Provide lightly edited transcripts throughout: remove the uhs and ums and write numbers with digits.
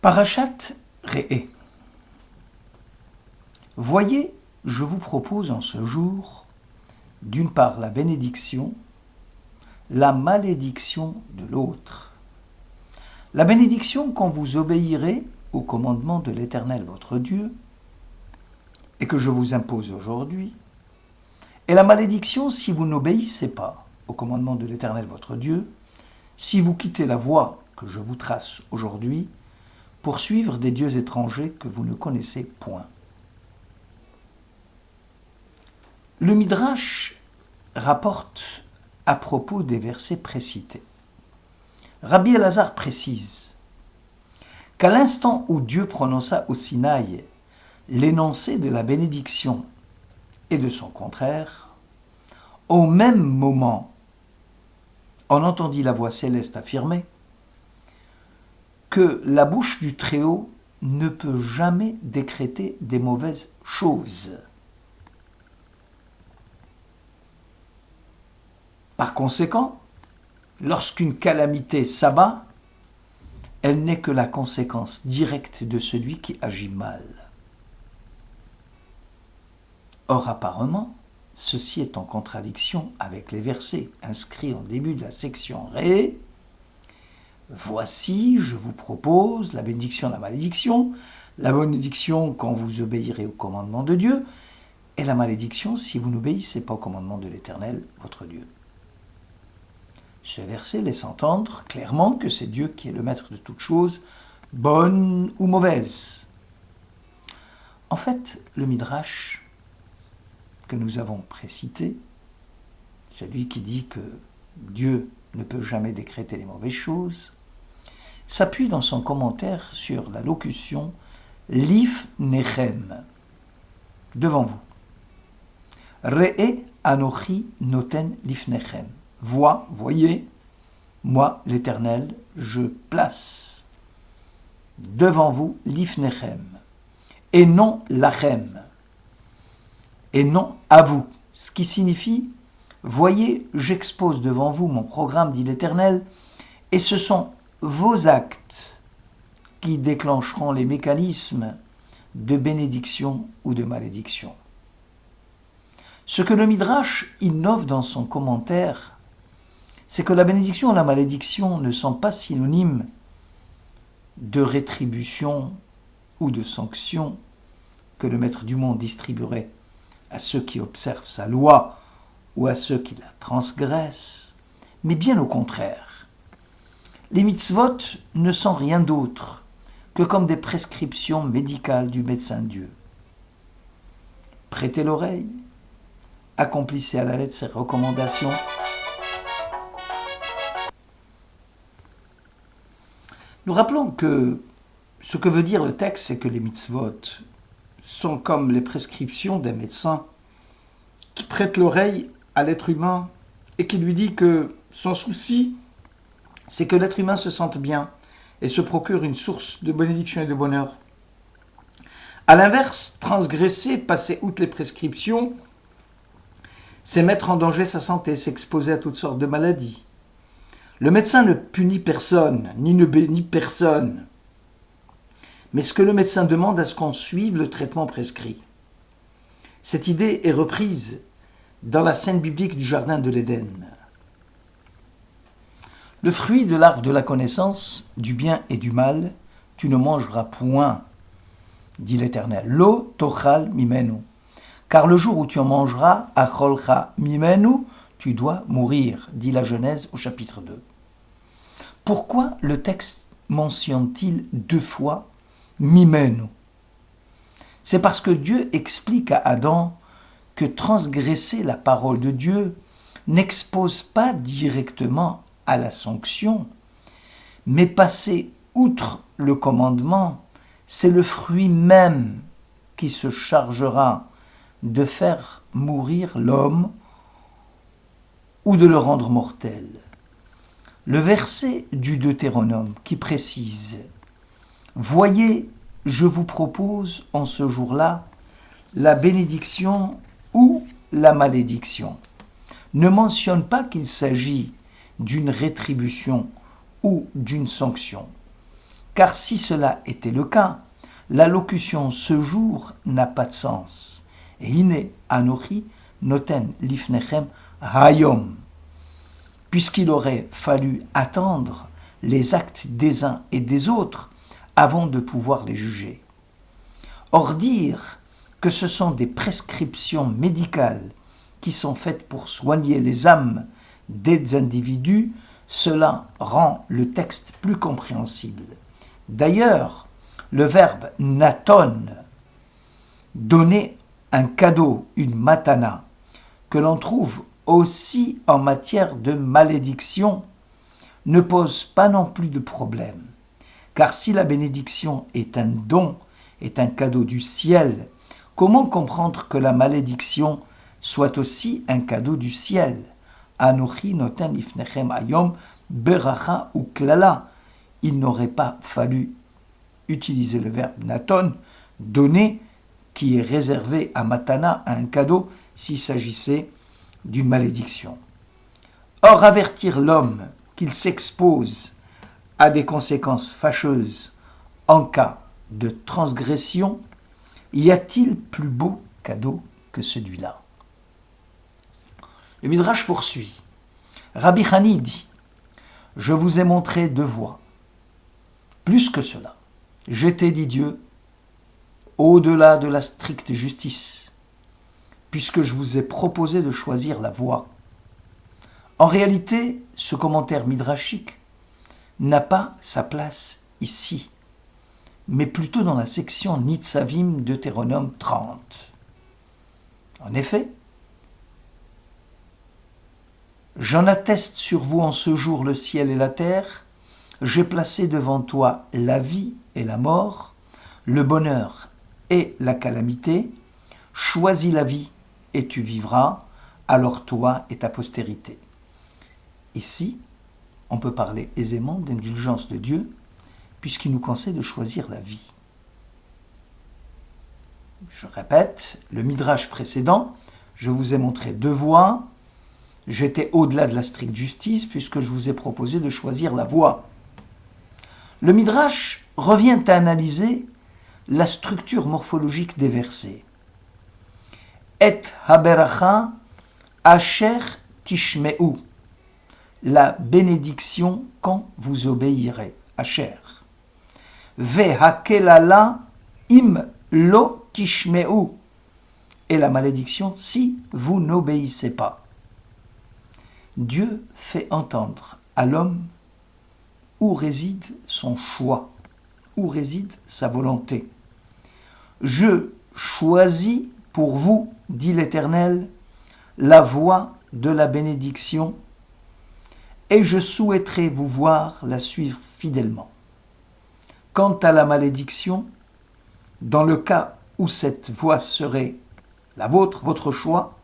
Parashat Re'eh. Voyez, je vous propose en ce jour, d'une part la bénédiction, la malédiction de l'autre. La bénédiction quand vous obéirez au commandement de l'Éternel votre Dieu, et que je vous impose aujourd'hui, et la malédiction si vous n'obéissez pas au commandement de l'Éternel votre Dieu, si vous quittez la voie que je vous trace aujourd'hui, pour suivre des dieux étrangers que vous ne connaissez point. Le Midrash rapporte à propos des versets précités. Rabbi Elazar précise qu'à l'instant où Dieu prononça au Sinaï l'énoncé de la bénédiction et de son contraire, au même moment, on entendit la voix céleste affirmer que la bouche du Très-Haut ne peut jamais décréter des mauvaises choses. Par conséquent, lorsqu'une calamité s'abat, elle n'est que la conséquence directe de celui qui agit mal. Or, apparemment, ceci est en contradiction avec les versets inscrits en début de la section Ré. Voici, je vous propose la bénédiction, la bénédiction quand vous obéirez au commandement de Dieu, et la malédiction si vous n'obéissez pas au commandement de l'Éternel, votre Dieu. Ce verset laisse entendre clairement que c'est Dieu qui est le maître de toutes choses, bonnes ou mauvaises. En fait, le Midrash que nous avons précité, celui qui dit que Dieu ne peut jamais décréter les mauvaises choses, s'appuie dans son commentaire sur la locution « lifnechem » devant vous. « Re'eh anochi noten lifnechem » voyez, moi l'Éternel, je place devant vous lifnechem, et non lachem, et non à vous, ce qui signifie, voyez, j'expose devant vous mon programme, dit l'Éternel, et ce sont vos actes qui déclencheront les mécanismes de bénédiction ou de malédiction. Ce que le Midrash innove dans son commentaire, c'est que la bénédiction et la malédiction ne sont pas synonymes de rétribution ou de sanction que le maître du monde distribuerait à ceux qui observent sa loi ou à ceux qui la transgressent, mais bien au contraire. Les mitzvot ne sont rien d'autre que comme des prescriptions médicales du médecin Dieu. Prêtez l'oreille, accomplissez à la lettre ses recommandations. Nous rappelons que ce que veut dire le texte, c'est que les mitzvot sont comme les prescriptions d'un médecin qui prête l'oreille à l'être humain et qui lui dit que son souci, c'est que l'être humain se sente bien et se procure une source de bénédiction et de bonheur. À l'inverse, transgresser, passer outre les prescriptions, c'est mettre en danger sa santé, s'exposer à toutes sortes de maladies. Le médecin ne punit personne, ni ne bénit personne. Mais ce que le médecin demande à ce qu'on suive le traitement prescrit. Cette idée est reprise dans la scène biblique du jardin de l'Éden. Le fruit de l'arbre de la connaissance, du bien et du mal, tu ne mangeras point, dit l'Éternel. Lo tochal mimenu. Car le jour où tu en mangeras, acholcha mimenu, tu dois mourir, dit la Genèse au chapitre 2. Pourquoi le texte mentionne-t-il 2 fois mimenu? C'est parce que Dieu explique à Adam que transgresser la parole de Dieu n'expose pas directement à la sanction, mais passer outre le commandement, c'est le fruit même qui se chargera de faire mourir l'homme ou de le rendre mortel. Le verset du Deutéronome qui précise « Voyez, je vous propose en ce jour-là la bénédiction ou la malédiction » ne mentionne pas qu'il s'agit d'une rétribution ou d'une sanction. car si cela était le cas, la locution « ce jour » n'a pas de sens. Et Hine Anochi noten lifnechem hayom, puisqu'il aurait fallu attendre les actes des uns et des autres avant de pouvoir les juger. Or dire que ce sont des prescriptions médicales qui sont faites pour soigner les âmes des individus, cela rend le texte plus compréhensible. D'ailleurs, le verbe naton, donner un cadeau, une matana, que l'on trouve aussi en matière de malédiction, ne pose pas non plus de problème. Car si la bénédiction est un don, est un cadeau du ciel, comment comprendre que la malédiction soit aussi un cadeau du ciel? Anochi noten lifnechem hayom beracha ou klala. Il n'aurait pas fallu utiliser le verbe naton, donner, qui est réservé à matana, à un cadeau, s'il s'agissait d'une malédiction. Or, avertir l'homme qu'il s'expose à des conséquences fâcheuses en cas de transgression, y a-t-il plus beau cadeau que celui-là? Le Midrash poursuit. Rabbi Hani dit, « Je vous ai montré deux voies. Plus que cela, je t'ai dit Dieu, au-delà de la stricte justice, puisque je vous ai proposé de choisir la voie. » En réalité, ce commentaire midrashique n'a pas sa place ici, mais plutôt dans la section Nitzavim Deutéronome 30. En effet, j'en atteste sur vous en ce jour le ciel et la terre, j'ai placé devant toi la vie et la mort, le bonheur et la calamité, choisis la vie et tu vivras, alors toi et ta postérité. Ici, on peut parler aisément d'indulgence de Dieu, puisqu'il nous conseille de choisir la vie. Je répète, le midrash précédent, je vous ai montré deux voies, j'étais au-delà de la stricte justice, puisque je vous ai proposé de choisir la voie. Le midrash revient à analyser la structure morphologique des versets. Et haberacha asher tishmeu, la bénédiction quand vous obéirez, asher. Ve hakelala im lo tishmeu, et la malédiction si vous n'obéissez pas. Dieu fait entendre à l'homme où réside son choix, où réside sa volonté. Je choisis pour vous, dit l'Éternel, la voie de la bénédiction, et je souhaiterais vous voir la suivre fidèlement. Quant à la malédiction, dans le cas où cette voie serait la vôtre, votre choix,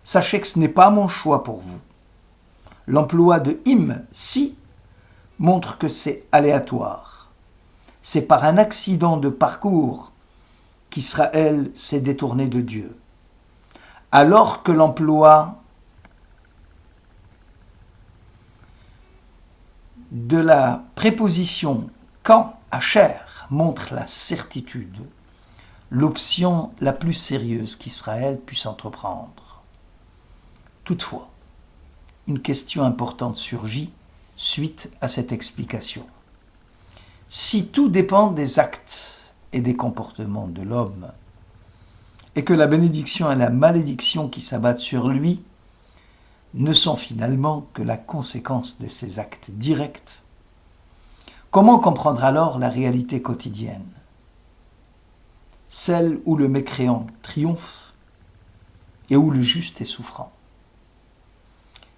sachez que ce n'est pas mon choix pour vous. L'emploi de im, si, montre que c'est aléatoire. C'est par un accident de parcours qu'Israël s'est détourné de Dieu. Alors que l'emploi de la préposition quand, asher, montre la certitude, l'option la plus sérieuse qu'Israël puisse entreprendre. Toutefois, une question importante surgit suite à cette explication. Si tout dépend des actes et des comportements de l'homme, et que la bénédiction et la malédiction qui s'abattent sur lui ne sont finalement que la conséquence de ses actes directs, comment comprendre alors la réalité quotidienne? Celle où le mécréant triomphe et où le juste est souffrant.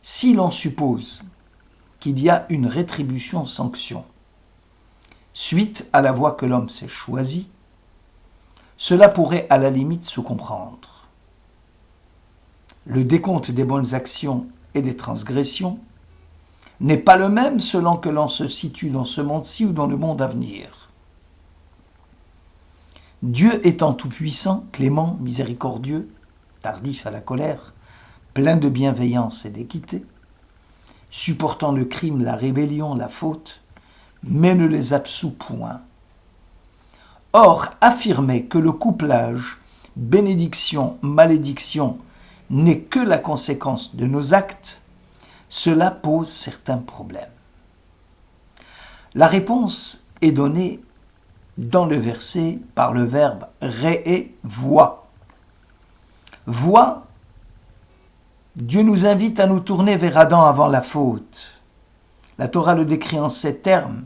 Si l'on suppose qu'il y a une rétribution-sanction suite à la voie que l'homme s'est choisie, cela pourrait à la limite se comprendre. Le décompte des bonnes actions et des transgressions n'est pas le même selon que l'on se situe dans ce monde-ci ou dans le monde à venir. Dieu étant tout-puissant, clément, miséricordieux, tardif à la colère, plein de bienveillance et d'équité, supportant le crime, la rébellion, la faute, mais ne les absout point. Or, affirmer que le couplage bénédiction-malédiction n'est que la conséquence de nos actes, cela pose certains problèmes. La réponse est donnée dans le verset par le verbe réé, voix. Voix, Dieu nous invite à nous tourner vers Adam avant la faute. La Torah le décrit en ces termes.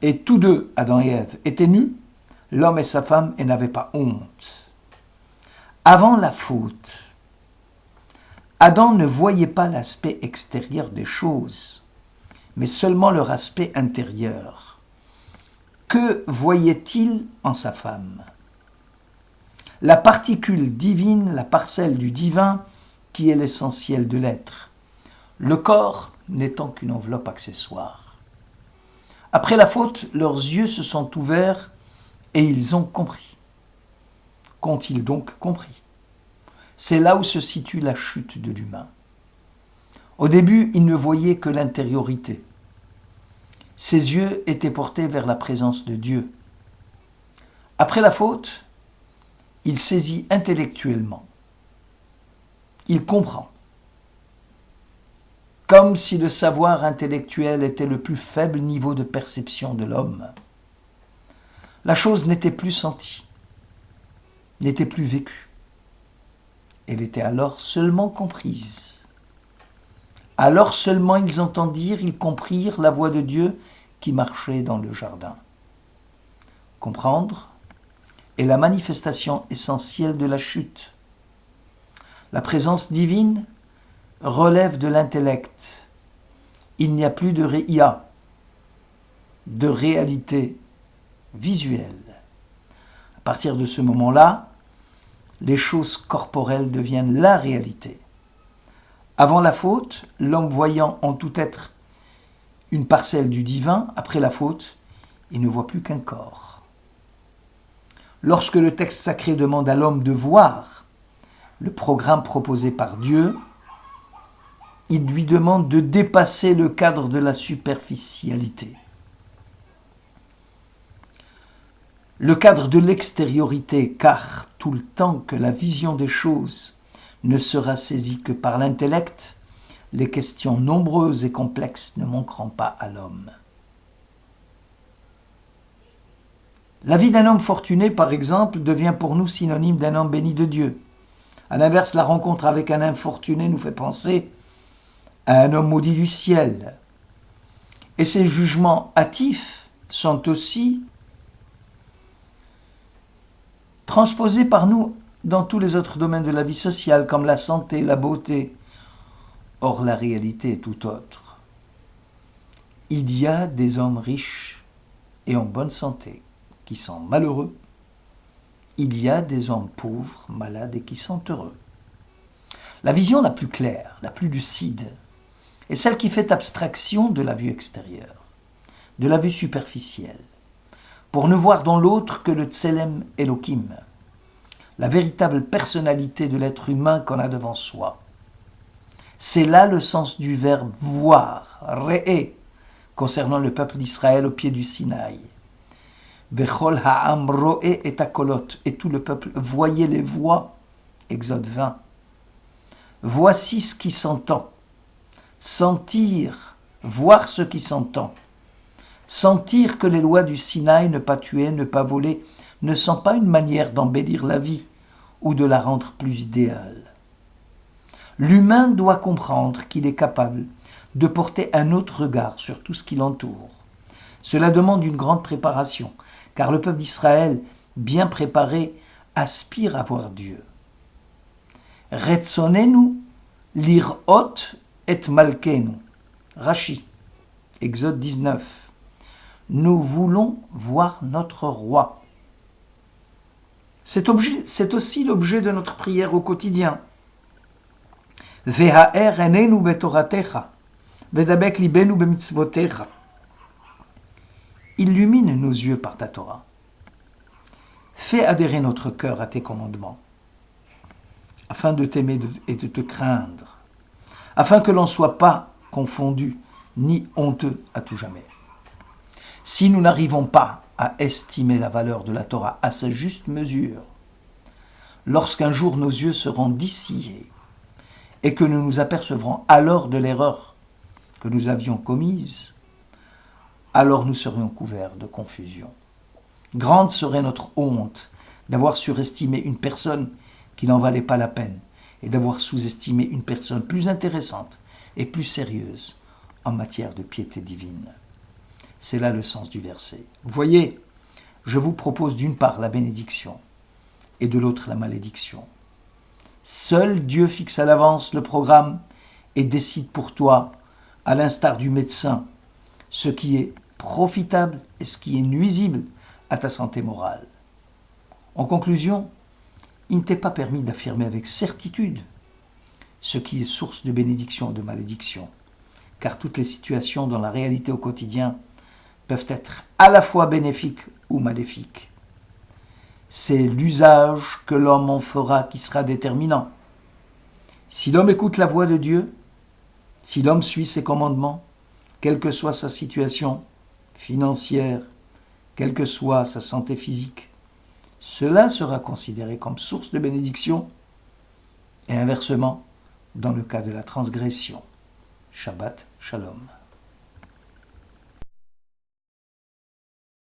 Et tous deux, Adam et Ève, étaient nus, l'homme et sa femme, et n'avaient pas honte. Avant la faute, Adam ne voyait pas l'aspect extérieur des choses, mais seulement leur aspect intérieur. Que voyait-il en sa femme? La particule divine, la parcelle du divin, qui est l'essentiel de l'être. Le corps n'étant qu'une enveloppe accessoire. Après la faute, leurs yeux se sont ouverts et ils ont compris. Qu'ont-ils donc compris? C'est là où se situe la chute de l'humain. Au début, il ne voyait que l'intériorité. Ses yeux étaient portés vers la présence de Dieu. Après la faute, il saisit intellectuellement. Il comprend. Comme si le savoir intellectuel était le plus faible niveau de perception de l'homme. La chose n'était plus sentie, n'était plus vécue. Elle était alors seulement comprise. Alors seulement ils entendirent, ils comprirent la voix de Dieu qui marchait dans le jardin. Comprendre est la manifestation essentielle de la chute. La présence divine relève de l'intellect. Il n'y a plus de réia, de réalité visuelle. À partir de ce moment-là, les choses corporelles deviennent la réalité. Avant la faute, l'homme voyant en tout être une parcelle du divin, après la faute, il ne voit plus qu'un corps. Lorsque le texte sacré demande à l'homme de voir le programme proposé par Dieu, il lui demande de dépasser le cadre de la superficialité. Le cadre de l'extériorité, car tout le temps que la vision des choses ne sera saisie que par l'intellect, les questions nombreuses et complexes ne manqueront pas à l'homme. La vie d'un homme fortuné, par exemple, devient pour nous synonyme d'un homme béni de Dieu. À l'inverse, la rencontre avec un infortuné nous fait penser à un homme maudit du ciel. Et ces jugements hâtifs sont aussi transposés par nous dans tous les autres domaines de la vie sociale, comme la santé, la beauté. Or, la réalité est tout autre. Il y a des hommes riches et en bonne santé qui sont malheureux. Il y a des hommes pauvres, malades et qui sont heureux. La vision la plus claire, la plus lucide, est celle qui fait abstraction de la vue extérieure, de la vue superficielle, pour ne voir dans l'autre que le Tselem Elohim, la véritable personnalité de l'être humain qu'on a devant soi. C'est là le sens du verbe voir, réé, concernant le peuple d'Israël au pied du Sinaï. Vechol ha'am roé et akolot, et tout le peuple voyait les voix, Exode 20. Voici ce qui s'entend. Sentir, voir ce qui s'entend. Sentir que les lois du Sinaï, ne pas tuer, ne pas voler, ne sont pas une manière d'embellir la vie ou de la rendre plus idéale. L'humain doit comprendre qu'il est capable de porter un autre regard sur tout ce qui l'entoure. Cela demande une grande préparation, car le peuple d'Israël, bien préparé, aspire à voir Dieu. Retzonenu lirot et malkenu. Rashi, Exode 19. Nous voulons voir notre roi. C'est aussi l'objet de notre prière au quotidien. Ve'ha'er enenu betoratecha, ve'dabek libenu bemitzvotecha. Illumine nos yeux par ta Torah. Fais adhérer notre cœur à tes commandements, afin de t'aimer et de te craindre, afin que l'on ne soit pas confondu ni honteux à tout jamais. Si nous n'arrivons pas à estimer la valeur de la Torah à sa juste mesure, lorsqu'un jour nos yeux seront dissillés et que nous nous apercevrons alors de l'erreur que nous avions commise, alors nous serions couverts de confusion. Grande serait notre honte d'avoir surestimé une personne qui n'en valait pas la peine et d'avoir sous-estimé une personne plus intéressante et plus sérieuse en matière de piété divine. C'est là le sens du verset. Vous voyez, je vous propose d'une part la bénédiction et de l'autre la malédiction. Seul Dieu fixe à l'avance le programme et décide pour toi, à l'instar du médecin, ce qui est profitable et ce qui est nuisible à ta santé morale. En conclusion, il ne t'est pas permis d'affirmer avec certitude ce qui est source de bénédiction ou de malédiction, car toutes les situations dans la réalité au quotidien peuvent être à la fois bénéfiques ou maléfiques. C'est l'usage que l'homme en fera qui sera déterminant. Si l'homme écoute la voix de Dieu, si l'homme suit ses commandements, quelle que soit sa situation financière, quelle que soit sa santé physique, cela sera considéré comme source de bénédiction et inversement dans le cas de la transgression. Shabbat Shalom.